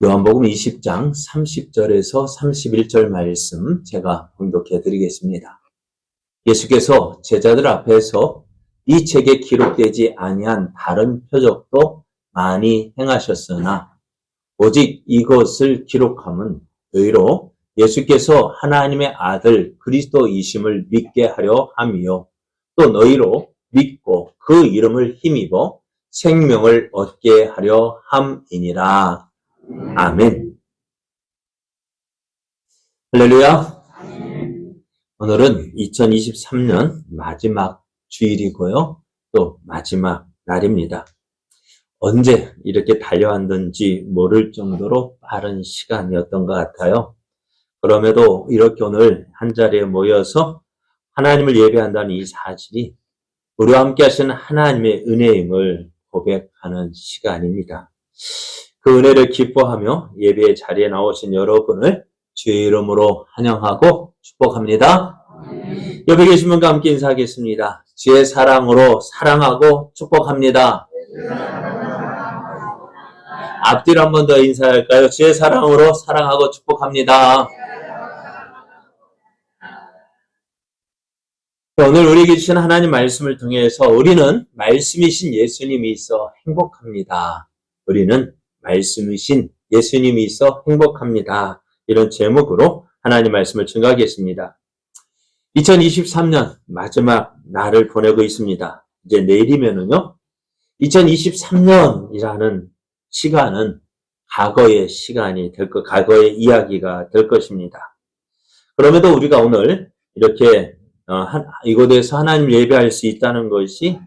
요한복음 20장 30절에서 31절 말씀 제가 봉독해 드리겠습니다. 예수께서 제자들 앞에서 이 책에 기록되지 아니한 다른 표적도 많이 행하셨으나 오직 이것을 기록함은 너희로 예수께서 하나님의 아들 그리스도이심을 믿게 하려 함이요 또 너희로 믿고 그 이름을 힘입어 생명을 얻게 하려 함이니라. 아멘. 할렐루야. 오늘은 2023년 마지막 주일이고요. 또 마지막 날입니다. 언제 이렇게 달려왔는지 모를 정도로 빠른 시간이었던 것 같아요. 그럼에도 이렇게 오늘 한자리에 모여서 하나님을 예배한다는 이 사실이 우리와 함께 하시는 하나님의 은혜임을 고백하는 시간입니다. 그 은혜를 기뻐하며 예배의 자리에 나오신 여러분을 주의 이름으로 환영하고 축복합니다. 옆에 계신 분과 함께 인사하겠습니다. 주의 사랑으로 사랑하고 축복합니다. 앞뒤로 한 번 더 인사할까요? 주의 사랑으로 사랑하고 축복합니다. 오늘 우리에게 주신 하나님 말씀을 통해서 우리는 말씀이신 예수님이 있어 행복합니다. 우리는 말씀이신 예수님이 있어 행복합니다. 이런 제목으로 하나님 말씀을 증거하겠습니다. 2023년 마지막 날을 보내고 있습니다. 이제 내일이면은요, 2023년이라는 시간은 과거의 시간이 과거의 이야기가 될 것입니다. 그럼에도 우리가 오늘 이렇게 이곳에서 하나님을 예배할 수 있다는 것이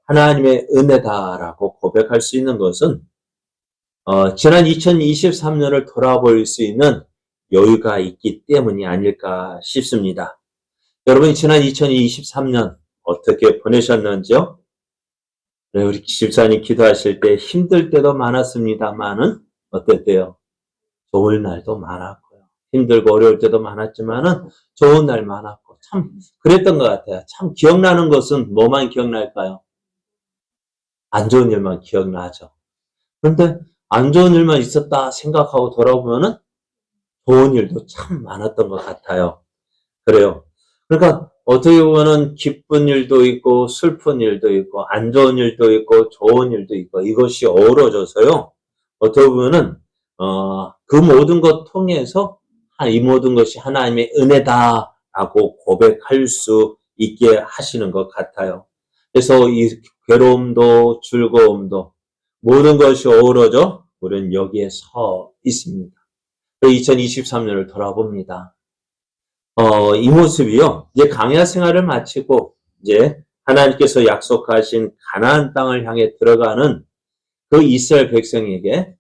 하나님의 은혜다라고 고백할 수 있는 것은 지난 2023년을 돌아볼 수 있는 여유가 있기 때문이 아닐까 싶습니다. 여러분이 지난 2023년 어떻게 보내셨는지요? 우리 집사님 기도하실 때 힘들 때도 많았습니다만은 어땠대요? 좋을 날도 많았고요. 힘들고 어려울 때도 많았지만은 좋은 날 많았고 참 그랬던 것 같아요. 참 기억나는 것은 뭐만 기억날까요? 안 좋은 일만 기억나죠. 그런데 안 좋은 일만 있었다 생각하고 돌아보면은 좋은 일도 참 많았던 것 같아요. 그래요. 그러니까 어떻게 보면은 기쁜 일도 있고 슬픈 일도 있고 안 좋은 일도 있고 좋은 일도 있고 이것이 어우러져서요. 어떻게 보면은 그 모든 것 통해서 이 모든 것이 하나님의 은혜다라고 고백할 수 있게 하시는 것 같아요. 그래서 이 괴로움도 즐거움도 모든 것이 어우러져 우리는 여기에 서 있습니다. 2023년을 돌아봅니다. 이 모습이요. 이제 광야 생활을 마치고 이제 하나님께서 약속하신 가나안 땅을 향해 들어가는 그 이스라엘 백성에게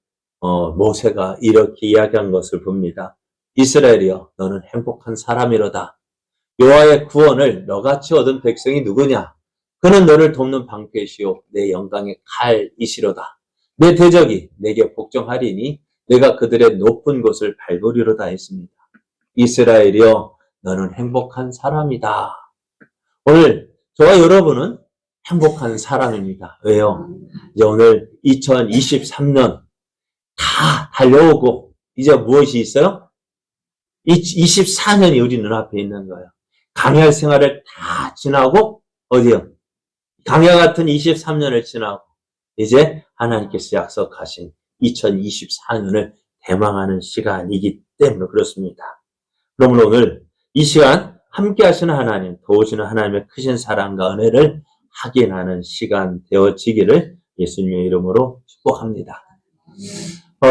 모세가 이렇게 이야기한 것을 봅니다. 이스라엘이여, 너는 행복한 사람이로다. 여호와의 구원을 너같이 얻은 백성이 누구냐? 그는 너를 돕는 방패시요 내 영광의 칼이시로다. 내 대적이 내게 복종하리니 내가 그들의 높은 곳을 밟으리로다 했습니다. 이스라엘이여, 너는 행복한 사람이다. 오늘 저와 여러분은 행복한 사람입니다. 왜요? 이제 오늘 2023년 다 달려오고 이제 무엇이 있어요? 24년이 우리 눈앞에 있는 거예요. 광야 생활을 다 지나고 어디요? 광야 같은 23년을 지나고 이제 하나님께서 약속하신 2024년을 대망하는 시간이기 때문에 그렇습니다. 그러면 오늘 이 시간 함께 하시는 하나님, 도우시는 하나님의 크신 사랑과 은혜를 확인하는 시간 되어지기를 예수님의 이름으로 축복합니다.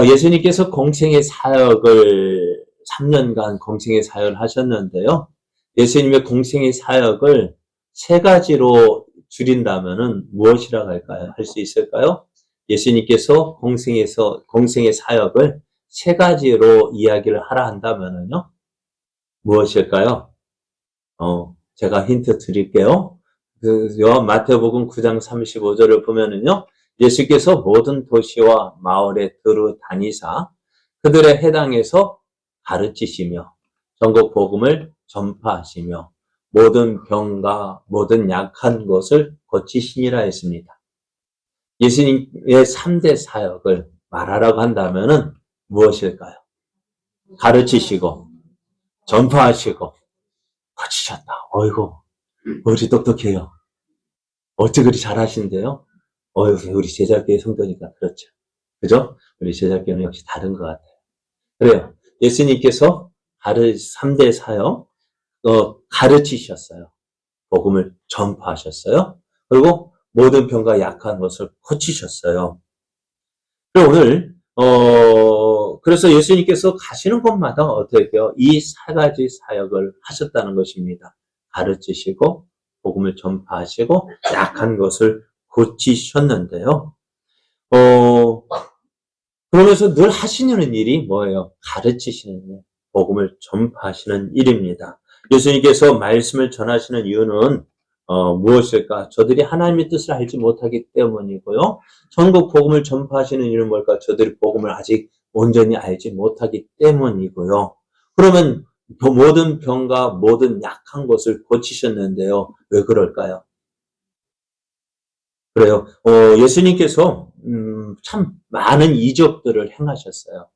예수님께서 공생의 사역을 3년간 공생의 사역을 하셨는데요. 예수님의 공생의 사역을 세 가지로 줄인다면은 무엇이라고 할까요? 할 수 있을까요? 예수님께서 공생의 사역을 세 가지로 이야기를 하라 한다면은요. 무엇일까요? 제가 힌트 드릴게요. 마태복음 9장 35절을 보면은요. 예수께서 모든 도시와 마을에 두루 다니사 그들의 해당에서 가르치시며 전국 복음을 전파하시며 모든 병과 모든 약한 것을 고치시니라 했습니다. 예수님의 3대 사역을 말하라고 한다면은 무엇일까요? 가르치시고, 전파하시고, 고치셨다. 어이구, 우리 똑똑해요. 어찌 그리 잘하신대요? 우리 제자교회 성도니까 그렇죠. 그죠? 우리 제자교회는 역시 다른 것 같아요. 그래요. 예수님께서 3대 사역, 가르치셨어요. 복음을 전파하셨어요. 그리고 모든 병과 약한 것을 고치셨어요. 그리고 오늘, 그래서 예수님께서 가시는 곳마다 어떻게 해요? 이 4가지 사역을 하셨다는 것입니다. 가르치시고, 복음을 전파하시고, 약한 것을 고치셨는데요. 그러면서 늘 하시는 일이 뭐예요? 가르치시는 일, 복음을 전파하시는 일입니다. 예수님께서 말씀을 전하시는 이유는 무엇일까? 저들이 하나님의 뜻을 알지 못하기 때문이고요. 전국 복음을 전파하시는 이유는 뭘까? 저들이 복음을 아직 온전히 알지 못하기 때문이고요. 그러면 모든 병과 모든 약한 것을 고치셨는데요. 왜 그럴까요? 그래요. 예수님께서 참 많은 이적들을 행하셨어요.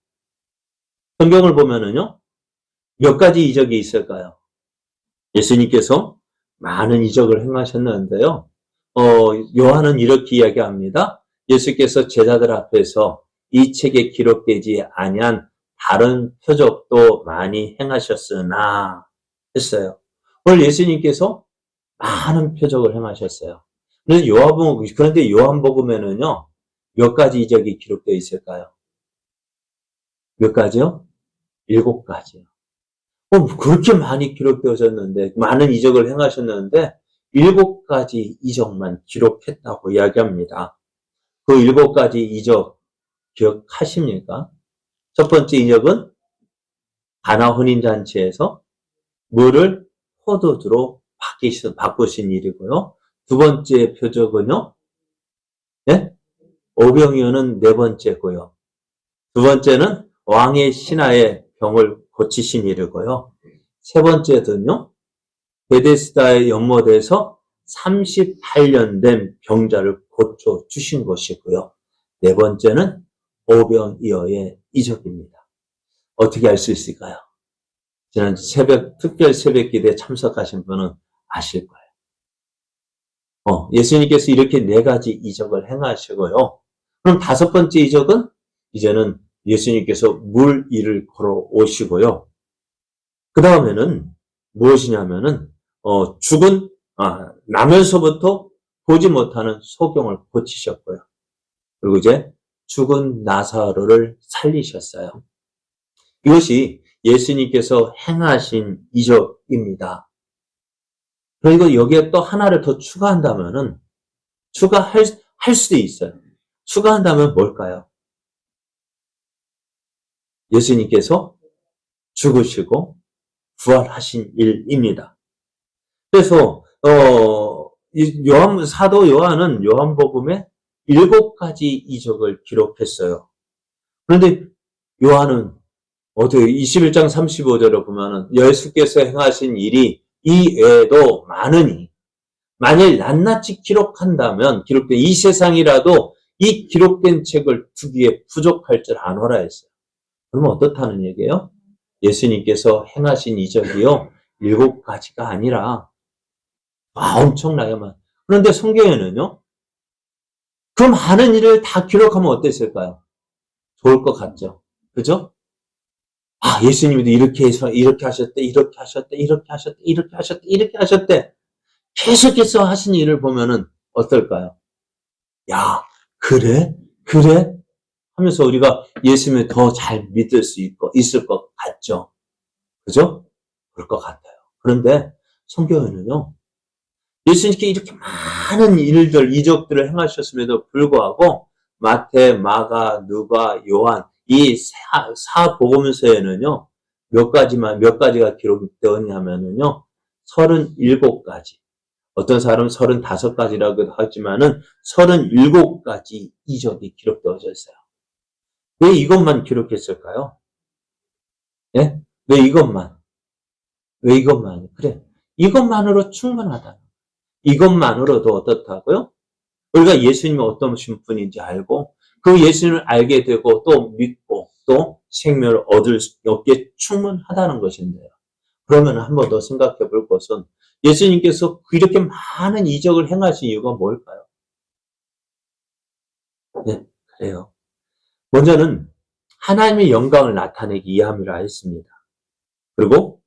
성경을 보면은요, 몇 가지 이적이 있을까요? 예수님께서 많은 이적을 행하셨는데요. 요한은 이렇게 이야기합니다. 예수께서 제자들 앞에서 이 책에 기록되지 아니한 다른 표적도 많이 행하셨으나 했어요. 오늘 예수님께서 많은 표적을 행하셨어요. 그런데 요한복음에는요, 몇 가지 이적이 기록되어 있을까요? 몇 가지요? 7가지요. 그렇게 많이 기록되어졌는데, 많은 이적을 행하셨는데, 7가지 이적만 기록했다고 이야기합니다. 그 7가지 이적 기억하십니까? 첫 번째 이적은 가나 혼인잔치에서 물을 포도주로 바꾸신 일이고요. 두 번째 표적은요, 네? 오병이어는 4번째고요. 두 번째는 왕의 신하의 병을 고치신 일이고요. 세 번째는요, 베데스다의 연못에서 38년 된 병자를 고쳐주신 것이고요. 네 번째는 오병이어의 이적입니다. 어떻게 알 수 있을까요? 지난 특별 새벽 기도에 참석하신 분은 아실 거예요. 예수님께서 이렇게 4가지 이적을 행하시고요. 그럼 5번째 이적은 이제는 예수님께서 물 위를 걸어 오시고요. 그 다음에는 무엇이냐면은 나면서부터 보지 못하는 소경을 고치셨고요. 그리고 이제 죽은 나사로를 살리셨어요. 이것이 예수님께서 행하신 이적입니다. 그리고 여기에 또 하나를 더 추가한다면은 할 수도 있어요. 추가한다면 뭘까요? 예수님께서 죽으시고 부활하신 일입니다. 그래서 사도 요한은 요한복음에 7가지 이적을 기록했어요. 그런데 요한은 어떻게 21장 35절을 보면은 예수께서 행하신 일이 이 외에도 많으니 만일 낱낱이 기록한다면 기록된 이 세상이라도 이 기록된 책을 두기에 부족할 줄 아노라 했어요. 그러면 어떻다는 얘기예요? 예수님께서 행하신 이적이요 7가지가 아니라 엄청나게 많아요. 그런데 성경에는요, 그 많은 일을 다 기록하면 어땠을까요? 좋을 것 같죠? 그죠? 예수님도 이렇게 해서, 이렇게 하셨대, 이렇게 하셨대, 이렇게 하셨대, 이렇게 하셨대, 이렇게 하셨대. 계속해서 하신 일을 보면은 어떨까요? 야, 그래? 그래? 하면서 우리가 예수님을 더 잘 믿을 수 있을 것 같죠? 그죠? 그럴 것 같아요. 그런데 성경에는요, 예수님께 이렇게 많은 일들, 이적들을 행하셨음에도 불구하고 마태, 마가, 누가, 요한 이 사복음서에는요 몇 가지가 기록되었냐면요 37가지. 어떤 사람은 35가지라고도 하지만은 37가지 이적이 기록되어져 있어요. 왜 이것만 기록했을까요? 예? 왜 이것만? 그래. 이것만으로 충분하다. 이것만으로도 어떻다고요? 우리가 예수님이 어떤 분인지 알고 그 예수님을 알게 되고 또 믿고 또 생명을 얻기에 충분하다는 것인데요. 그러면 한 번 더 생각해 볼 것은 예수님께서 이렇게 많은 이적을 행하신 이유가 뭘까요? 네, 그래요. 먼저는 하나님의 영광을 나타내기 위함이라 했습니다. 그리고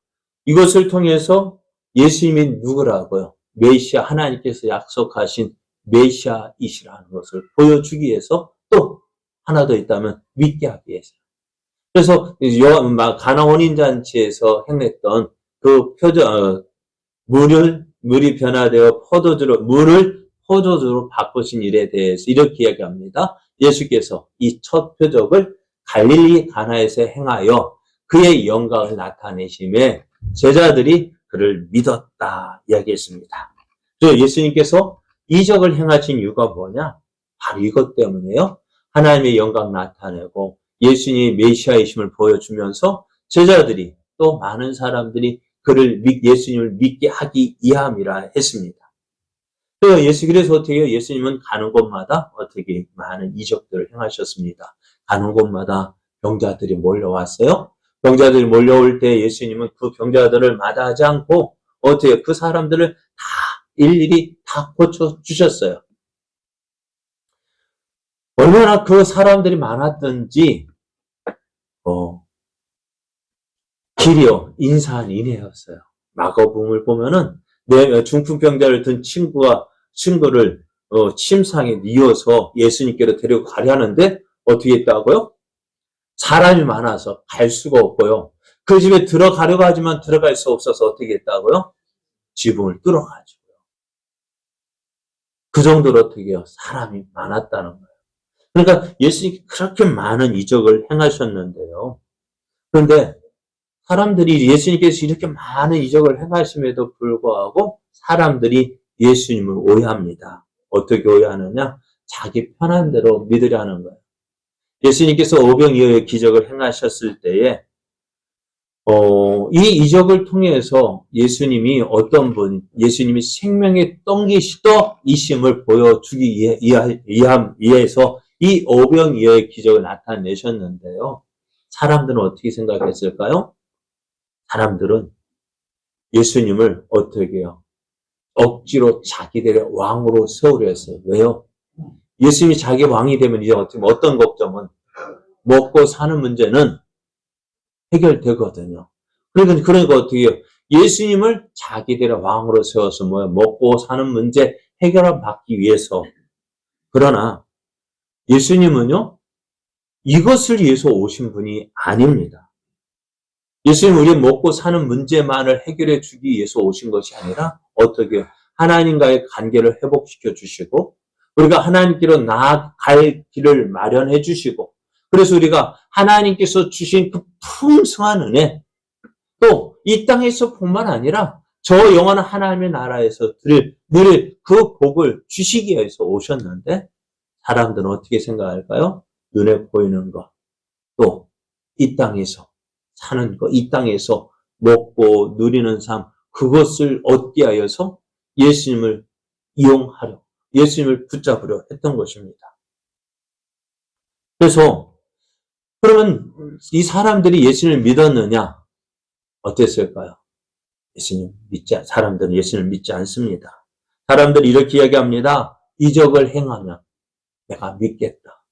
이것을 통해서 예수님이 누구라고요? 메시아, 하나님께서 약속하신 메시아이시라는 것을 보여주기 위해서 또 하나 더 있다면 믿게 하기 위해서. 그래서 가나 혼인잔치에서 행했던 그 물이 변화되어 물을 포도주로 바꾸신 일에 대해서 이렇게 이야기합니다. 예수께서 이 첫 표적을 갈릴리 가나에서 행하여 그의 영광을 나타내심에 제자들이 그를 믿었다 이야기했습니다. 그래서 예수님께서 이적을 행하신 이유가 뭐냐? 바로 이것 때문에요. 하나님의 영광 나타내고 예수님이 메시아이심을 보여주면서 제자들이 또 많은 사람들이 예수님을 믿게 하기 위함이라 했습니다. 그래서 어떻게 예수님은 가는 곳마다 어떻게 많은 이적들을 행하셨습니다. 가는 곳마다 병자들이 몰려왔어요. 병자들이 몰려올 때 예수님은 그 병자들을 마다하지 않고 어떻게 그 사람들을 다 일일이 다 고쳐주셨어요. 얼마나 그 사람들이 많았던지 길이요 인산인해였어요. 마가복음을 보면은 중풍병자를 든 친구를 침상에 뉘어서 예수님께로 데리고 가려 하는데 어떻게 했다고요? 사람이 많아서 갈 수가 없고요. 그 집에 들어가려고 하지만 들어갈 수 없어서 어떻게 했다고요? 지붕을 뚫어가지고요. 그 정도로 어떻게 해요? 사람이 많았다는 거예요. 그러니까 예수님이 그렇게 많은 이적을 행하셨는데요. 그런데 사람들이 예수님께서 이렇게 많은 이적을 행하심에도 불구하고 사람들이 예수님을 오해합니다. 어떻게 오해하느냐? 자기 편한 대로 믿으려는 거예요. 예수님께서 오병이어의 기적을 행하셨을 때에 이 이적을 통해서 예수님이 예수님이 생명의 떡이심을 보여주기 위해서 이 오병이어의 기적을 나타내셨는데요. 사람들은 어떻게 생각했을까요? 사람들은 예수님을 어떻게 해요? 억지로 자기들의 왕으로 세우려 했어요. 왜요? 예수님이 자기 왕이 되면 이제 어떤 걱정은 먹고 사는 문제는 해결되거든요. 그러니까 어떻게 해요? 예수님을 자기들의 왕으로 세워서 먹고 사는 문제 해결받기 위해서. 그러나 예수님은요, 이것을 위해서 오신 분이 아닙니다. 예수님 우리 먹고 사는 문제만을 해결해 주기 위해서 오신 것이 아니라 어떻게 하나님과의 관계를 회복시켜 주시고 우리가 하나님께로 나아갈 길을 마련해 주시고 그래서 우리가 하나님께서 주신 그 풍성한 은혜 또 이 땅에서 뿐만 아니라 저 영원한 하나님의 나라에서 누릴 그 복을 주시기 위해서 오셨는데 사람들은 어떻게 생각할까요? 눈에 보이는 것 또 이 땅에서 사는 것, 이 땅에서 먹고 누리는 삶, 그것을 얻기 위해서 예수님을 이용하려, 예수님을 붙잡으려 했던 것입니다. 그래서, 그러면 이 사람들이 예수님을 믿었느냐? 어땠을까요? 사람들은 예수님을 믿지 않습니다. 사람들이 이렇게 이야기합니다. 이적을 행하면 내가 믿겠다.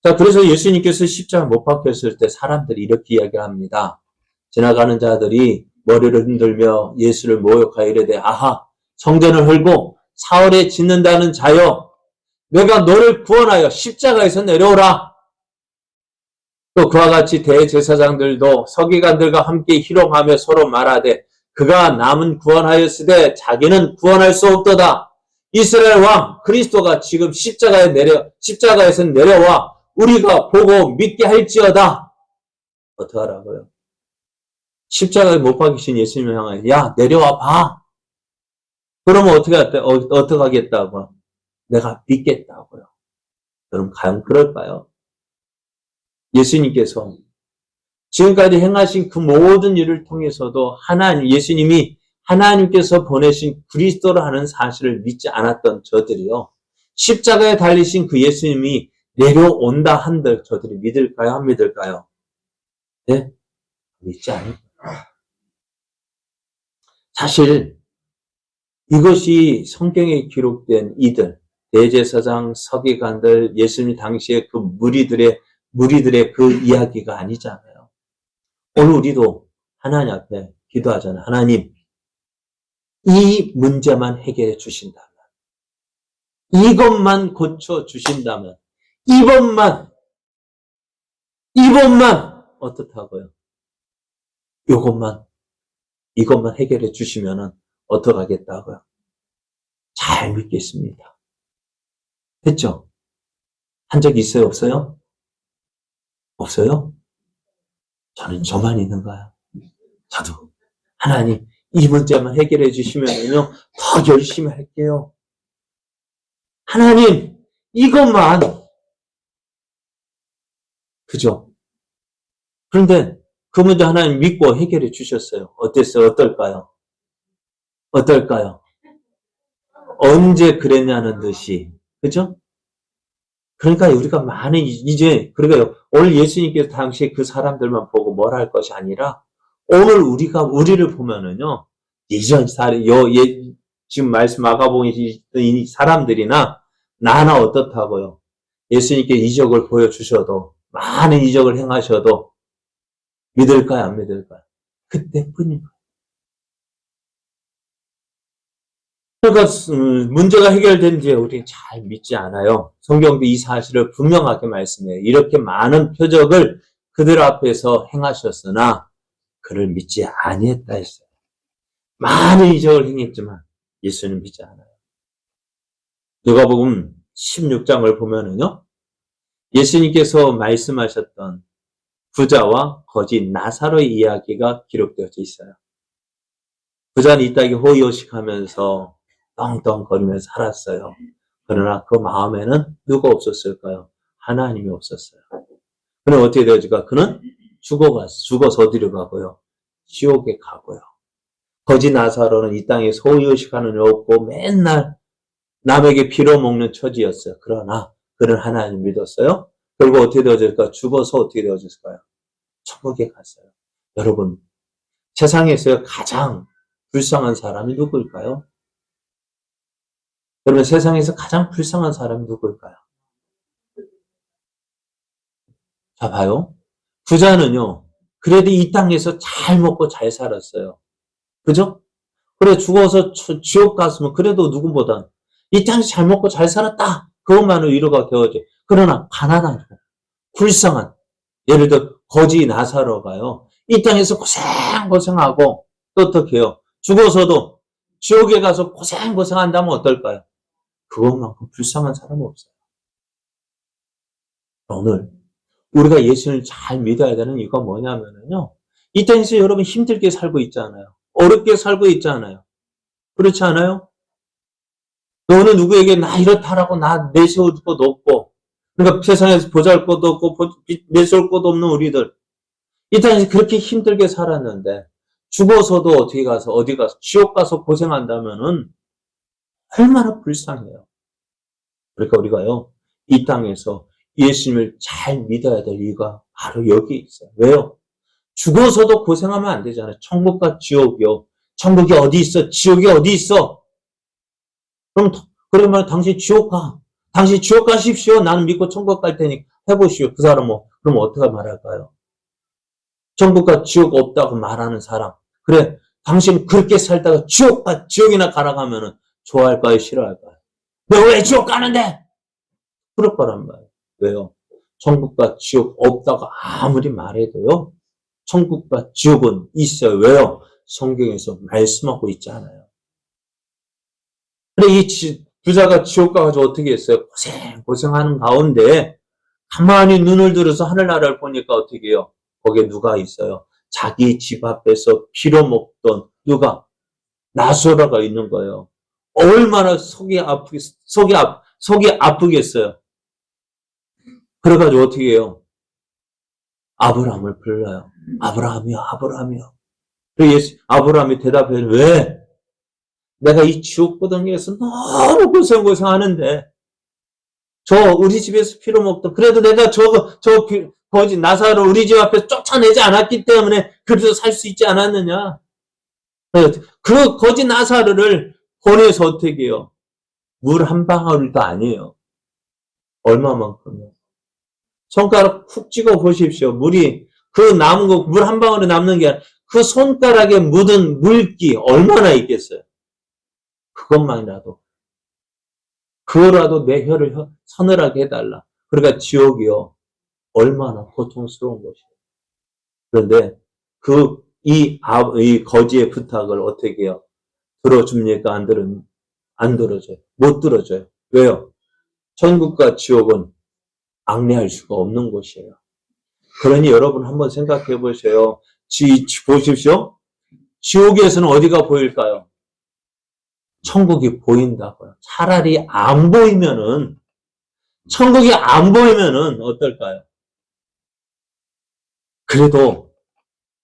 자, 그래서 예수님께서 십자가 못 박혔을 때 사람들이 이렇게 이야기합니다. 지나가는 자들이 머리를 흔들며 예수를 모욕하여 이르되 아하 성전을 헐고 사흘에 짓는다는 자여 내가 너를 구원하여 십자가에서 내려오라. 또 그와 같이 대제사장들도 서기관들과 함께 희롱하며 서로 말하되 그가 남은 구원하였으되 자기는 구원할 수 없도다. 이스라엘 왕 그리스도가 지금 십자가에서 내려와 우리가 보고 믿게 할지어다. 어떡하라고요? 십자가에 못 박히신 예수님을 향하여 야 내려와 봐. 그러면 어떻게 하겠다고? 내가 믿겠다고요. 여러분 과연 그럴까요? 예수님께서 지금까지 행하신 그 모든 일을 통해서도 예수님이 하나님께서 보내신 그리스도라는 사실을 믿지 않았던 저들이요. 십자가에 달리신 그 예수님이 내려온다 한들 저들이 믿을까요? 안 믿을까요? 네? 믿지 않을까요? 사실 이것이 성경에 기록된 이들, 대제사장, 서기관들, 예수님 당시에 그 무리들의 그 이야기가 아니잖아요. 오늘 우리도 하나님 앞에 기도하잖아요. 하나님, 이 문제만 해결해 주신다면, 이것만 고쳐 주신다면, 이번만 어떻다고요? 이것만 해결해 주시면은 어떡하겠다고요? 잘 믿겠습니다. 했죠? 한 적 있어요? 없어요? 없어요? 저는 저만 있는가요? 저도. 하나님, 이 문제만 해결해 주시면은요, 더 열심히 할게요. 하나님, 이것만. 그죠? 그런데 그 문제 하나님 믿고 해결해 주셨어요. 어땠어요? 어떨까요? 언제 그랬냐는 듯이. 그죠? 그러니까 우리가 그러니까 오늘 예수님께서 당시에 그 사람들만 보고 뭘 할 것이 아니라, 오늘 우리를 보면은요, 지금 말씀 마가복음에 있던 이 사람들이나, 나나 어떻다고요? 예수님께 이적을 보여주셔도, 많은 이적을 행하셔도, 믿을까요? 안 믿을까요? 그때뿐인 거예요. 그러니까 문제가 해결된 뒤에 우리는 잘 믿지 않아요. 성경도 이 사실을 분명하게 말씀해요. 이렇게 많은 표적을 그들 앞에서 행하셨으나 그를 믿지 아니했다 했어요. 많은 이적을 행했지만 예수는 믿지 않아요. 누가복음 16장을 보면은요, 예수님께서 말씀하셨던 부자와 거지 나사로의 이야기가 기록되어져 있어요. 부자는 이 땅에 호의호식하면서 떵떵거리면서 살았어요. 그러나 그 마음에는 누가 없었을까요? 하나님이 없었어요. 그는 어떻게 되어질까? 그는 죽어서 어디로 가고요? 지옥에 가고요. 거지 나사로는 이 땅에서 호의호식하는 일 없고 맨날 남에게 빌어먹는 처지였어요. 그러나 그는 하나님 믿었어요. 그리고 어떻게 되어질까? 죽어서 어떻게 되어졌을까요? 천국에 갔어요. 여러분, 세상에서 가장 불쌍한 사람이 누구일까요? 여러분, 세상에서 가장 불쌍한 사람이 누구일까요? 자, 봐요. 부자는요, 그래도 이 땅에서 잘 먹고 잘 살았어요. 그죠? 그래, 죽어서 지옥 갔으면 그래도 누구보단 이 땅에서 잘 먹고 잘 살았다. 그것만으로 위로가 되어져. 그러나 가난하고 불쌍한, 예를 들어 거지 나사로가요, 이 땅에서 고생하고 또 어떻게 해요? 죽어서도 지옥에 가서 고생한다면 어떨까요? 그것만큼 불쌍한 사람은 없어요. 오늘 우리가 예수를 잘 믿어야 되는 이유가 뭐냐면요, 이 땅에서 여러분 힘들게 살고 있잖아요. 어렵게 살고 있잖아요. 그렇지 않아요? 너는 누구에게 나 이렇다라고 나 내세울 것도 없고, 그러니까 세상에서 보잘 것도 없고 내세울 것도 없는 우리들, 이 땅에서 그렇게 힘들게 살았는데 죽어서도 어디 가서 지옥 가서 고생한다면은 얼마나 불쌍해요. 그러니까 우리가요, 이 땅에서 예수님을 잘 믿어야 될 이유가 바로 여기 있어요. 왜요? 죽어서도 고생하면 안 되잖아요. 천국과 지옥이요. 천국이 어디 있어? 지옥이 어디 있어? 그러면 당신 지옥 가. 당신 지옥 가십시오. 나는 믿고 천국 갈 테니 해보시오. 그 사람은 그럼 어떻게 말할까요? 천국과 지옥 없다고 말하는 사람. 그래, 당신 그렇게 살다가 지옥이나 가라고 하면은 좋아할까요? 싫어할까요? 너 왜 지옥 가는데? 그럴 거란 말이에요. 왜요? 천국과 지옥 없다고 아무리 말해도요, 천국과 지옥은 있어요. 왜요? 성경에서 말씀하고 있지 않아요. 근데 이 부자가 지옥 가가지고 어떻게 했어요? 고생하는 가운데 가만히 눈을 들어서 하늘나라를 보니까 어떻게 해요? 거기에 누가 있어요? 자기 집 앞에서 빌어먹던 누가? 나사로가 있는 거예요. 얼마나 속이 아프겠어요. 그래가지고 어떻게 해요? 아브라함을 불러요. 아브라함이요. 그래서 아브라함이 대답해요. 왜? 내가 이 지옥 고등에서 너무 고생하는데 우리 집에서 피로 먹던, 그래도 내가 거지, 나사로 우리 집 앞에서 쫓아내지 않았기 때문에 그래도 살 수 있지 않았느냐. 그 거지 나사로를 보내서 어떻게 해요? 물 한 방울도 아니에요. 얼마만큼요? 손가락 푹 찍어 보십시오. 그 남은 거, 물 한 방울에 남는 게 아니라 그 손가락에 묻은 물기 얼마나 있겠어요? 그거라도 내 혀를 서늘하게 해달라. 그러니까 지옥이요. 얼마나 고통스러운 것이에요. 그런데 이 거지의 부탁을 어떻게 해요? 들어줍니까? 안 들어줘요. 못 들어줘요. 왜요? 천국과 지옥은 앙래할 수가 없는 곳이에요. 그러니 여러분 한번 생각해 보세요. 보십시오. 지옥에서는 어디가 보일까요? 천국이 보인다고요. 차라리 천국이 안 보이면은 어떨까요? 그래도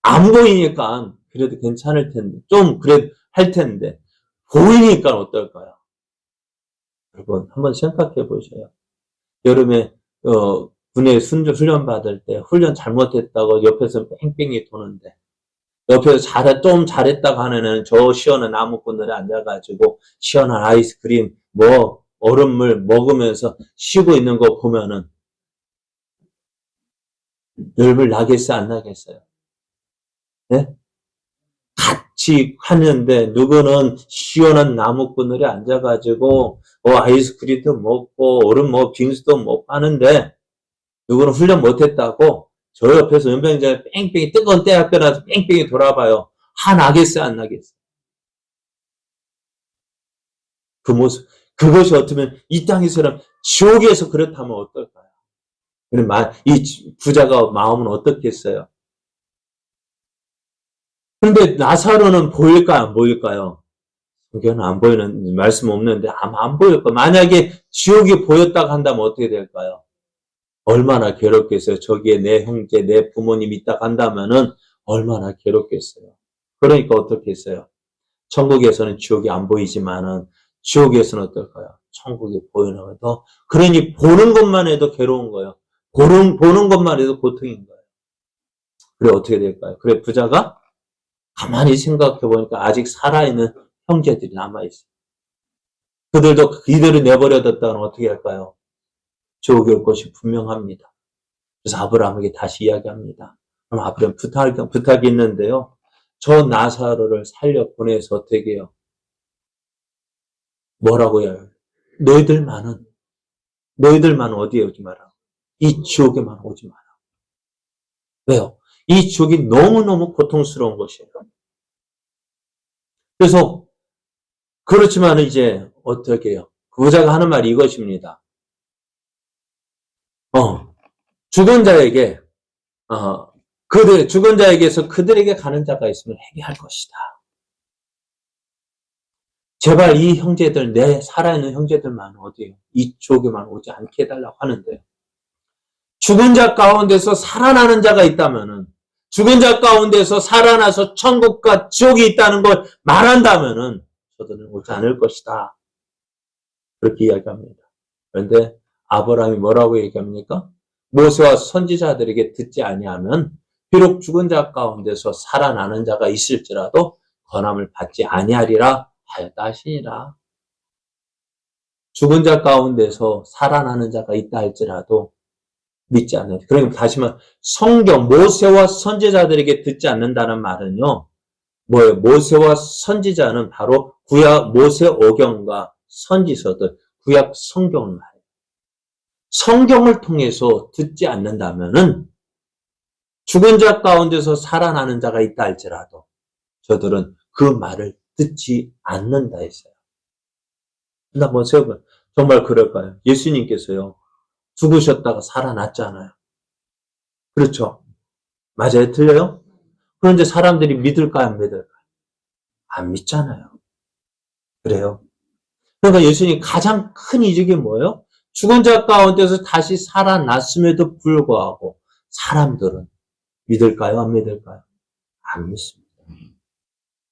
안 보이니까 그래도 괜찮을 텐데, 좀 그래도 할 텐데, 보이니까 어떨까요? 여러분 한번 생각해 보세요. 여름에 군에 훈련 받을 때 훈련 잘못했다고 옆에서 뺑뺑이 도는데, 옆에서 좀 잘했다고 하는 애는 저 시원한 나무꾼들에 앉아가지고 시원한 아이스크림, 얼음물 먹으면서 쉬고 있는 거 보면은 열불 나겠어요, 안 나겠어요? 네? 같이 하는데 누구는 시원한 나무꾼들에 앉아가지고 아이스크림도 먹고 얼음 빙수도 먹고 하는데, 누구는 훈련 못했다고 저 옆에서 연병장에 뺑뺑이 뜨거운 때 앞에라도 뺑뺑이 돌아봐요. 나겠어요, 안 나겠어요? 그 모습, 그것이 어쩌면 이 땅에서는 지옥에서 그렇다면 어떨까요? 이 부자가 마음은 어떻겠어요? 그런데 나사로는 보일까요, 안 보일까요? 성경은 안 보이는 말씀 없는데 아마 안 보일 거예요. 만약에 지옥이 보였다고 한다면 어떻게 될까요? 얼마나 괴롭겠어요. 저기에 내 형제, 내 부모님 있다고 한다면은 얼마나 괴롭겠어요. 그러니까 어떻게 했어요? 천국에서는 지옥이 안 보이지만은 지옥에서는 어떨까요? 천국이 보이는 거죠. 그러니 보는 것만 해도 괴로운 거예요. 보는 것만 해도 고통인 거예요. 그래 어떻게 될까요? 그래 부자가 가만히 생각해 보니까 아직 살아있는 형제들이 남아있어요. 그들도 이대로 내버려뒀다면 어떻게 할까요? 지옥에 올 것이 분명합니다. 그래서 아브라함에게 다시 이야기합니다. 그럼 아브라함 부탁이 있는데요. 저 나사로를 살려 보내서 어떻게 해요? 뭐라고 해요? 너희들만은 어디에 오지 마라. 이 지옥에만 오지 마라. 왜요? 이 지옥이 너무너무 고통스러운 것이에요. 그래서 그렇지만 이제 어떻게 해요? 부자가 하는 말이 이것입니다. 죽은 자에게 죽은 자에게서 그들에게 가는 자가 있으면 해결할 것이다. 제발 이 형제들, 내 살아있는 형제들만 어디에요? 이 지옥에만 오지 않게 해달라고 하는데요. 죽은 자 가운데서 살아나는 자가 있다면은, 죽은 자 가운데서 살아나서 천국과 지옥이 있다는 걸 말한다면은 저들은 오지 않을 것이다. 그렇게 이야기합니다. 그런데 아브라함이 뭐라고 얘기합니까? 모세와 선지자들에게 듣지 아니하면 비록 죽은 자 가운데서 살아나는 자가 있을지라도 권함을 받지 아니하리라 하였다 하시니라. 죽은 자 가운데서 살아나는 자가 있다 할지라도 믿지 않는. 그러니까 다시 말해 성경 모세와 선지자들에게 듣지 않는다는 말은요. 뭐예요? 모세와 선지자는 바로 구약 모세오경과 선지서들, 구약 성경을 말해요. 성경을 통해서 듣지 않는다면은 죽은 자 가운데서 살아나는 자가 있다 할지라도 저들은 그 말을 듣지 않는다 했어요. 근데 한번 세워봐요. 정말 그럴까요? 예수님께서요. 죽으셨다가 살아났잖아요. 그렇죠? 맞아요? 틀려요? 그런데 사람들이 믿을까요? 안 믿을까요? 안 믿잖아요. 그래요? 그러니까 예수님 가장 큰 이적이 뭐예요? 죽은 자 가운데서 다시 살아났음에도 불구하고 사람들은 믿을까요? 안 믿을까요? 안 믿습니다.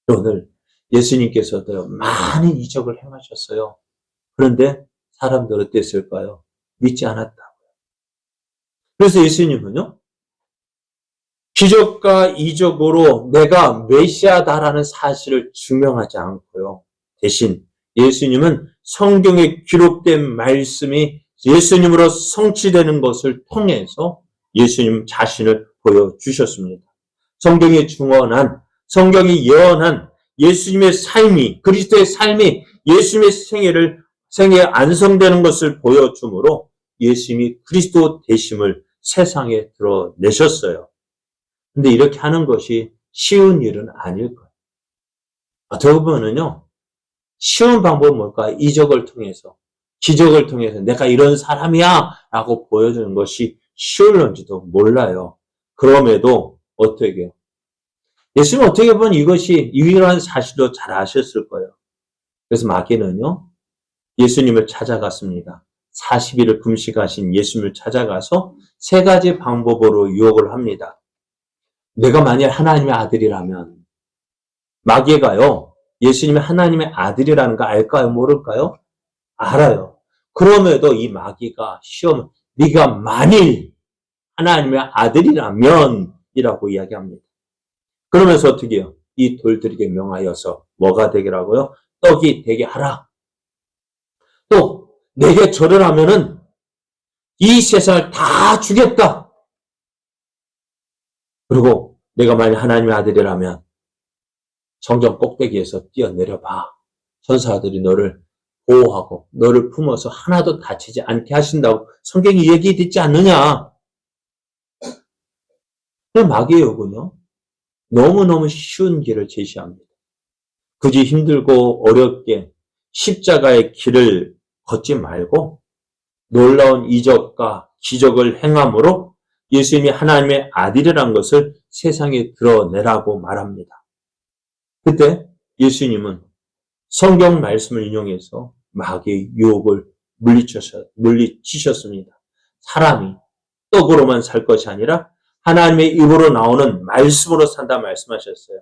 오늘 예수님께서도 많은 이적을 행하셨어요. 그런데 사람들 어땠을까요? 믿지 않았다. 그래서 예수님은요, 기적과 이적으로 내가 메시아다라는 사실을 증명하지 않고요. 대신 예수님은 성경에 기록된 말씀이 예수님으로 성취되는 것을 통해서 예수님 자신을 보여주셨습니다. 성경이 증언한, 성경이 예언한 예수님의 삶이, 그리스도의 삶이 예수님의 생애에 안성되는 것을 보여주므로 예수님이 그리스도 되심을 세상에 드러내셨어요. 근데 이렇게 하는 것이 쉬운 일은 아닐 거예요. 어떻게 보면은요, 쉬운 방법은 뭘까요? 이적을 통해서, 기적을 통해서 내가 이런 사람이야! 라고 보여주는 것이 쉬울런지도 몰라요. 그럼에도 어떻게 해요? 예수님은 어떻게 보면 이것이 유일한 사실도 잘 아셨을 거예요. 그래서 마귀는요, 예수님을 찾아갔습니다. 40일을 금식하신 예수님을 찾아가서 세 가지 방법으로 유혹을 합니다. 내가 만약 하나님의 아들이라면, 마귀가요, 예수님이 하나님의 아들이라는 거 알까요? 모를까요? 알아요. 그럼에도 이 마귀가 네가 만일 하나님의 아들이라면 이라고 이야기합니다. 그러면서 어떻게 해요? 이 돌들에게 명하여서 뭐가 되게라고요? 떡이 되게 하라. 또 내게 절을 하면은 이 세상을 다 주겠다. 그리고 내가 만약 하나님의 아들이라면 성전 꼭대기에서 뛰어내려봐. 천사들이 너를 보호하고 너를 품어서 하나도 다치지 않게 하신다고 성경이 얘기했지 않느냐. 마귀의 욕은요, 너무너무 쉬운 길을 제시합니다. 굳이 힘들고 어렵게 십자가의 길을 걷지 말고 놀라운 이적과 기적을 행함으로 예수님이 하나님의 아들이라는 것을 세상에 드러내라고 말합니다. 그때 예수님은 성경 말씀을 인용해서 마귀의 유혹을 물리치셨습니다. 사람이 떡으로만 살 것이 아니라 하나님의 입으로 나오는 말씀으로 산다 말씀하셨어요.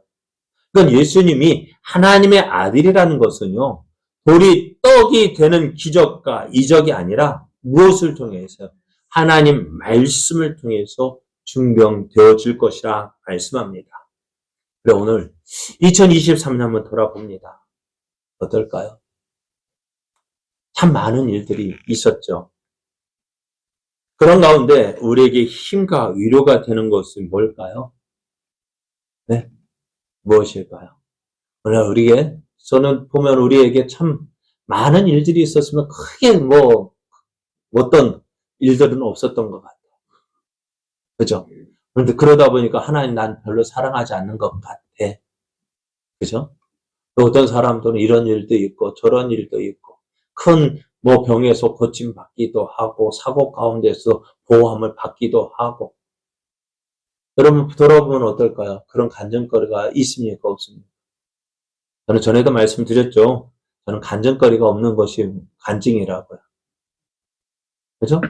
그러니까 예수님이 하나님의 아들이라는 것은요, 돌이 떡이 되는 기적과 이적이 아니라 무엇을 통해서? 하나님 말씀을 통해서 증명되어질 것이라 말씀합니다. 그래, 오늘 2023년 한번 돌아봅니다. 어떨까요? 참 많은 일들이 있었죠. 그런 가운데 우리에게 힘과 위로가 되는 것은 뭘까요? 네, 무엇일까요? 오늘 저는 보면 우리에게 참 많은 일들이 있었으면 크게 어떤 일들은 없었던 것 같아요. 그죠? 그런데 그러다 보니까 하나님 난 별로 사랑하지 않는 것 같아. 그죠? 어떤 사람들은 이런 일도 있고 저런 일도 있고 큰 병에서 고침받기도 하고 사고 가운데서 보호함을 받기도 하고. 여러분 돌아보면 어떨까요? 그런 간증거리가 있습니까? 없습니까? 저는 전에도 말씀드렸죠. 저는 간증거리가 없는 것이 간증이라고요. 그죠?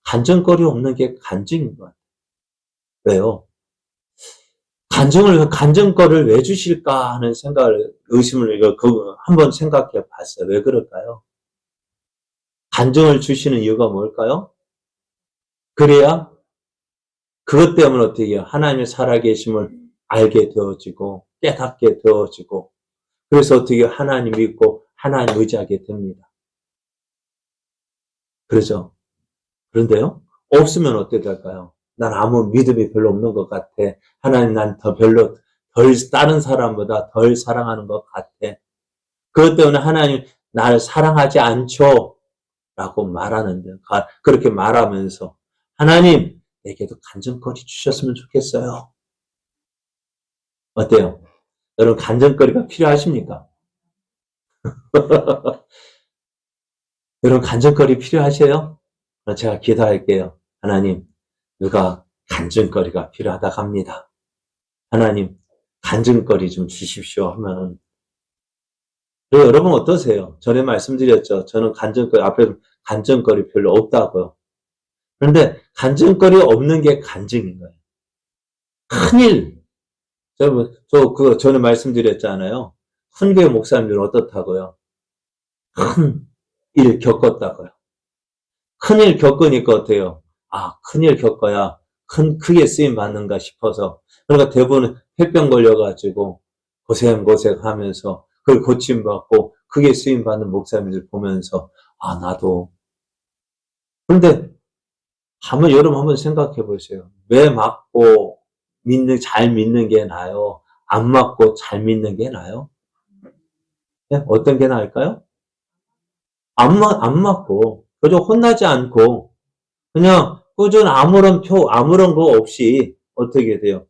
간증거리 없는 게 간증인 것 같아요. 왜요? 간증거리를 왜 주실까 하는 의심을 한번 생각해 봤어요. 왜 그럴까요? 간증을 주시는 이유가 뭘까요? 그래야 그것 때문에 어떻게 해요? 하나님의 살아계심을 알게 되어지고 깨닫게 되어지고 그래서 어떻게 해요? 하나님 믿고 하나님 의지하게 됩니다. 그렇죠? 그런데요? 없으면 어떻게 될까요? 난 아무 믿음이 별로 없는 것 같아. 하나님 난 다른 사람보다 덜 사랑하는 것 같아. 그것 때문에 하나님 나를 사랑하지 않죠. 라고 말하는데, 그렇게 말하면서 하나님 내게도 간증거리 주셨으면 좋겠어요. 어때요? 여러분 간증거리가 필요하십니까? 여러분 간증거리 필요하세요? 제가 기도할게요. 하나님, 누가 간증거리가 필요하다고 합니다. 하나님, 간증거리 좀 주십시오 하면 여러분 어떠세요? 전에 말씀드렸죠. 저는 앞에 간증거리 별로 없다고요. 그런데 간증거리 없는 게 간증인 거예요. 큰일. 전에 말씀드렸잖아요. 큰교회 목사님들은 어떻다고요? 큰 일 겪었다고요. 큰일 겪으니까 어때요? 아, 큰일 겪어야 크게 쓰임 받는가 싶어서. 그러니까 대부분 폐병 걸려가지고 고생하면서 그걸 고침받고 크게 쓰임 받는 목사님들 보면서 아, 나도. 그런데 여러분 한번 생각해 보세요. 왜 맞고 잘 믿는 게 나아요? 안 맞고 잘 믿는 게 나아요? 네? 어떤 게 나을까요? 안 맞고, 그저 혼나지 않고, 그냥 꾸준 아무런 거 없이 어떻게 돼요?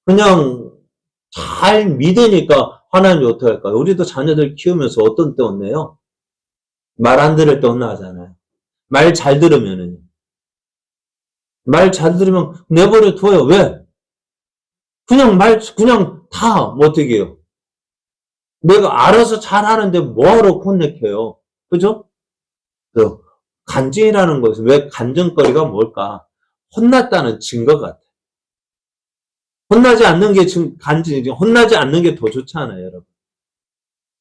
그냥 잘 믿으니까 하나님이 어떻게 할까요? 우리도 자녀들 키우면서 어떤 때 혼내요? 말 안 들을 때 혼나잖아요. 말 잘 들으면은. 말 잘 들으면 내버려 둬요. 왜? 그냥 뭐 어떻게 해요? 내가 알아서 잘하는데 뭐하러 혼내켜요? 그죠? 그 간증이라는 것은 왜 간증거리가 뭘까? 혼났다는 증거 같아요. 혼나지 않는 게 간증이지. 혼나지 않는 게 더 좋잖아요, 여러분.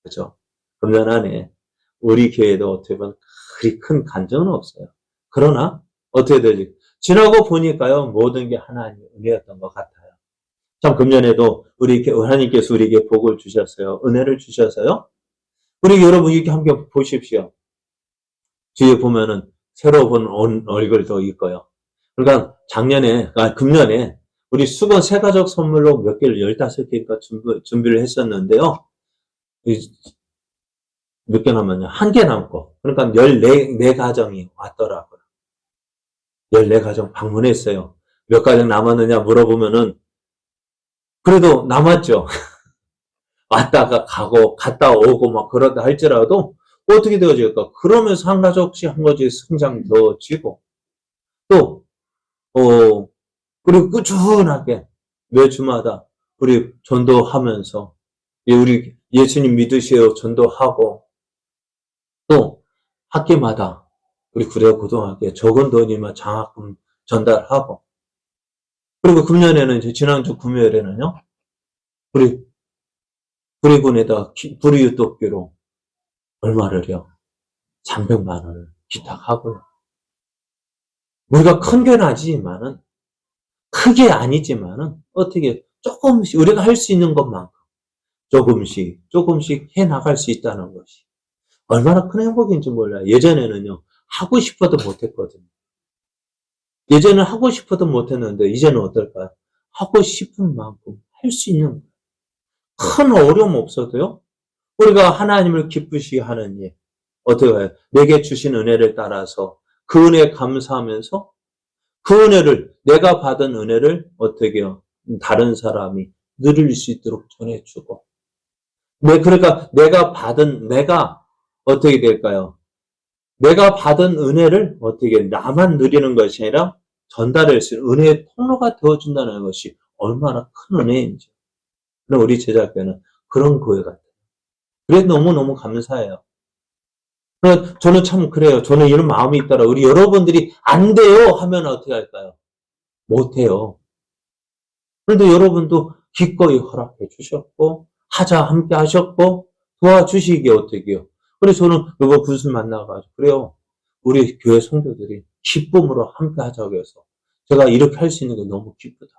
그죠? 금년 안에 우리 교회도 어떻게 보면 그리 큰 간증은 없어요. 그러나 어떻게 되지? 지나고 보니까요, 모든 게 하나님의 은혜였던 것 같아요. 참 금년에도 하나님께서 우리에게 복을 주셨어요. 은혜를 주셔서요. 우리 여러분 이렇게 함께 보십시오. 뒤에 보면은 새로 본 얼굴도 있고요. 그러니까 금년에 우리 수건 새가족 선물로 몇 개를 15개인가 준비를 했었는데요. 몇 개 남았냐? 한 개 남고. 그러니까 14가정이 왔더라고요. 14가정 방문했어요. 몇 가정 남았느냐 물어보면은 그래도 남았죠. 왔다가 가고 갔다 오고 막 그러다 할지라도 어떻게 되어질까? 그러면서 한 가족씩 한 가지 성장 되어지고 또 그리고 꾸준하게 매주마다 우리 전도하면서 우리 예수님 믿으세요 전도하고 또 학기마다 우리 구례고등학교에 적은 돈이면 장학금 전달하고 그리고 금년에는 이제 지난주 금요일에는요 우리 구례군에다 불이웃돕기로 얼마를요? 300만 원을 기탁하고요. 우리가 큰 게 아니지만은 크게 아니지만은 어떻게 조금씩 우리가 할 수 있는 것만큼 조금씩 해 나갈 수 있다는 것이 얼마나 큰 행복인지 몰라요. 예전에는요 하고 싶어도 못했거든요. 예전에는 하고 싶어도 못했는데 이제는 어떨까요? 하고 싶은 만큼 할 수 있는 큰 어려움 없어도요. 우리가 하나님을 기쁘시게 하는 일 어떻게 해요? 내게 주신 은혜를 따라서 그 은혜에 감사하면서 그 은혜를 내가 받은 은혜를 어떻게 해요? 다른 사람이 누릴 수 있도록 전해주고 그러니까 내가 어떻게 될까요? 내가 받은 은혜를 어떻게 나만 누리는 것이 아니라 전달할 수 있는 은혜의 통로가 되어준다는 것이 얼마나 큰 은혜인지. 그럼 우리 제자교회는 그런 교회 같아요. 그래서 너무너무 감사해요. 저는 참 그래요. 저는 이런 마음이 있더라. 우리 여러분들이 안 돼요 하면 어떻게 할까요? 못해요. 그런데 여러분도 기꺼이 허락해 주셨고 하자 함께 하셨고 도와주시기에 어떻게 해요? 그래서 저는 이번 군수 만나가지고 그래요. 우리 교회 성도들이 기쁨으로 함께 하자고 해서 제가 이렇게 할 수 있는 게 너무 기쁘다.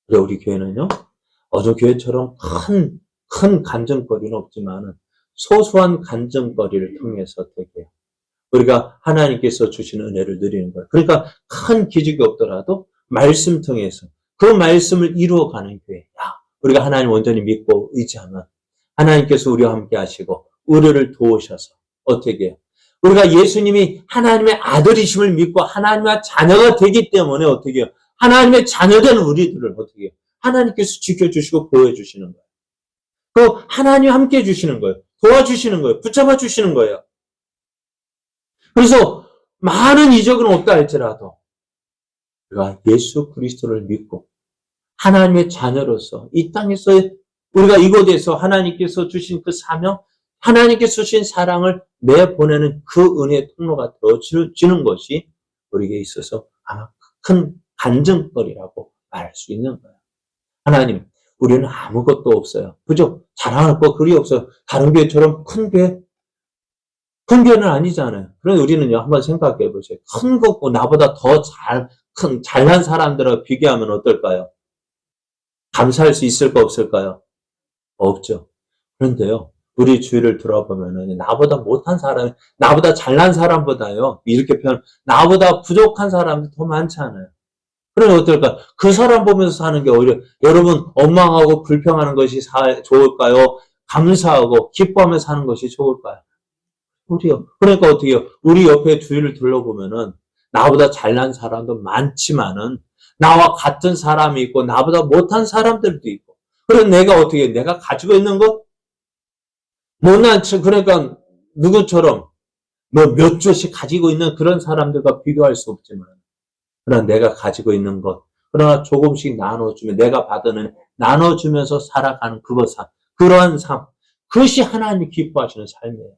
그래 우리 교회는요. 어느 교회처럼 큰 간증거리는 없지만은 소소한 간증거리를 통해서 어떻게 해요? 우리가 하나님께서 주시는 은혜를 누리는 거예요. 그러니까 큰 기적이 없더라도 말씀 통해서 그 말씀을 이루어가는 교회. 우리가 하나님 온전히 믿고 의지하면 하나님께서 우리와 함께 하시고 우리를 도우셔서 어떻게 해요? 우리가 예수님이 하나님의 아들이심을 믿고 하나님의 자녀가 되기 때문에 어떻게 해요? 하나님의 자녀된 우리들을 어떻게 해요? 하나님께서 지켜주시고 보호해주시는 거예요. 그 하나님 함께 해주시는 거예요. 도와주시는 거예요. 붙잡아 주시는 거예요. 그래서 많은 이적은 없다 할지라도 우리가 예수 그리스도를 믿고 하나님의 자녀로서 이 땅에서 우리가 이곳에서 하나님께서 주신 그 사명, 하나님께서 주신 사랑을 내보내는 그 은혜의 통로가 되어지는 것이 우리에게 있어서 아마 큰 간증거리라고 말할 수 있는 거예요. 하나님, 우리는 아무것도 없어요. 그죠? 자랑할 거 그리 없어요. 다른 교회처럼 큰 교회 큰 교회는 아니잖아요. 그런데 우리는요, 한번 생각해 보세요. 큰 거고 나보다 더 잘난 사람들하고 비교하면 어떨까요? 감사할 수 있을까, 없을까요? 없죠. 그런데요, 우리 주위를 돌아보면은, 나보다 못한 사람, 나보다 잘난 사람보다요, 이렇게 나보다 부족한 사람이 더 많잖아요. 그러면 어떨까? 그 사람 보면서 사는 게 오히려, 여러분, 원망하고 불평하는 것이 좋을까요? 감사하고 기뻐하며 사는 것이 좋을까요? 우리요. 그러니까 어떻게 해요? 우리 옆에 주위를 둘러보면은, 나보다 잘난 사람도 많지만은, 나와 같은 사람이 있고, 나보다 못한 사람들도 있고, 그래서 내가 어떻게 해? 내가 가지고 있는 것? 못난 척, 그러니까, 누구처럼, 뭐 몇 조씩 가지고 있는 그런 사람들과 비교할 수 없지만, 그러나 내가 가지고 있는 것, 그러나 조금씩 나눠주면, 내가 받은 나눠주면서 살아가는 그러한 삶, 그것이 하나님이 기뻐하시는 삶이에요.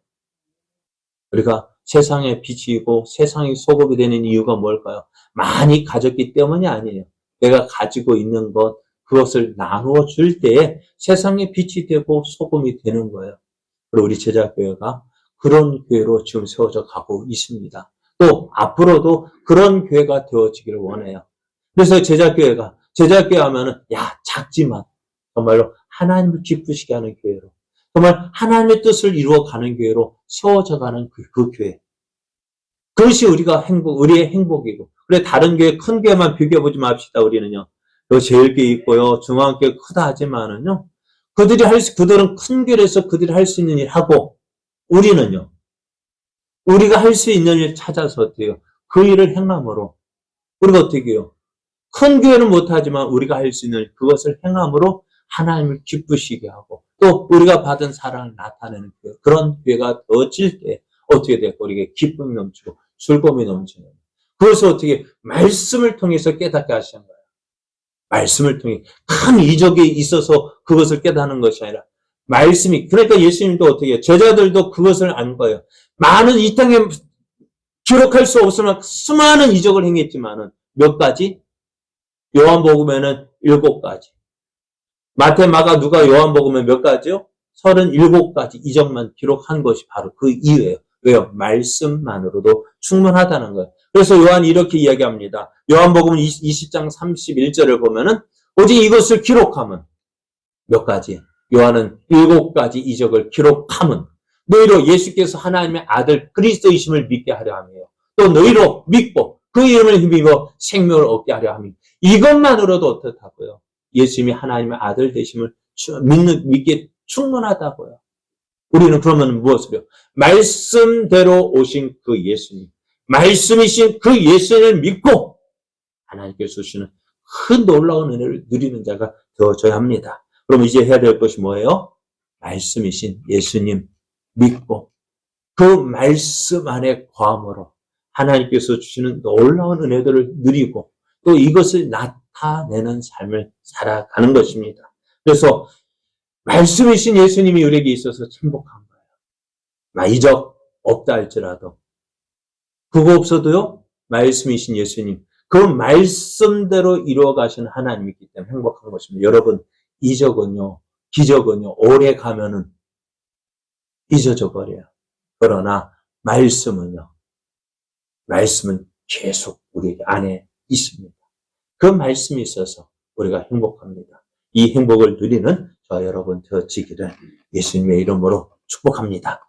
우리가 세상의 빛이고 세상의 소금이 되는 이유가 뭘까요? 많이 가졌기 때문이 아니에요. 내가 가지고 있는 것, 그것을 나누어 줄 때에 세상의 빛이 되고 소금이 되는 거예요. 그리고 우리 제자교회가 그런 교회로 지금 세워져 가고 있습니다. 또 앞으로도 그런 교회가 되어지기를 원해요. 그래서 제자교회 하면은 작지만 정말로 하나님을 기쁘시게 하는 교회로, 정말 하나님의 뜻을 이루어가는 교회로 세워져가는 그 교회. 그것이 우리의 행복이고. 그래, 다른 교회, 큰 교회만 비교해보지 맙시다, 우리는요. 제일 교회 있고요, 중앙교회 크다 하지만은요, 그들은 큰 교회에서 그들이 할 수 있는 일 하고, 우리는요, 우리가 할 수 있는 일 찾아서 어때요? 그 일을 행함으로, 우리가 어떻게 해요? 큰 교회는 못하지만 우리가 할 수 있는 그것을 행함으로 하나님을 기쁘시게 하고, 또 우리가 받은 사랑을 나타내는 교회, 그런 교회가 되어질 때 어떻게 돼요? 우리에게 기쁨이 넘치고 즐거움이 넘치는 거예요. 그것을 어떻게 말씀을 통해서 깨닫게 하시는 거예요. 말씀을 통해 큰 이적이 있어서 그것을 깨닫는 것이 아니라 말씀이, 그러니까 예수님도 어떻게 해요? 제자들도 그것을 안 거예요. 많은 이 땅에 기록할 수 없을 만큼 수많은 이적을 행했지만은 몇 가지? 요한복음에는 7가지. 마태, 마가, 누가, 요한복음에 몇 가지요? 37가지 이적만 기록한 것이 바로 그 이유예요. 왜요? 말씀만으로도 충분하다는 거예요. 그래서 요한이 이렇게 이야기합니다. 요한복음 20장 31절을 보면은 오직 이것을 기록하면 몇 가지? 요한은 7가지 이적을 기록하면 너희로 예수께서 하나님의 아들 그리스도이심을 믿게 하려 함이에요. 또 너희로 믿고 그 이름을 힘입어 생명을 얻게 하려 함이, 이것만으로도 어떻다고요? 예수님이 하나님의 아들 되심을 믿기에 충분하다고요. 우리는 그러면 무엇을요? 말씀대로 오신 그 예수님, 말씀이신 그 예수님을 믿고 하나님께서 주시는 큰 놀라운 은혜를 누리는 자가 되어져야 합니다. 그럼 이제 해야 될 것이 뭐예요? 말씀이신 예수님 믿고 그 말씀 안에 거함으로 하나님께서 주시는 놀라운 은혜들을 누리고 또 이것을 나타내는 삶을 살아가는 것입니다. 그래서 말씀이신 예수님이 우리에게 있어서 행복한 거예요. 이적 없다 할지라도 그거 없어도요, 말씀이신 예수님, 그 말씀대로 이루어가신 하나님이기 때문에 행복한 것입니다. 여러분, 이적은요, 기적은요, 오래 가면은 잊어져 버려요. 그러나 말씀은 계속 우리 안에 있습니다. 그 말씀이 있어서 우리가 행복합니다. 이 행복을 누리는 저와 여러분 되어지기를 예수님의 이름으로 축복합니다.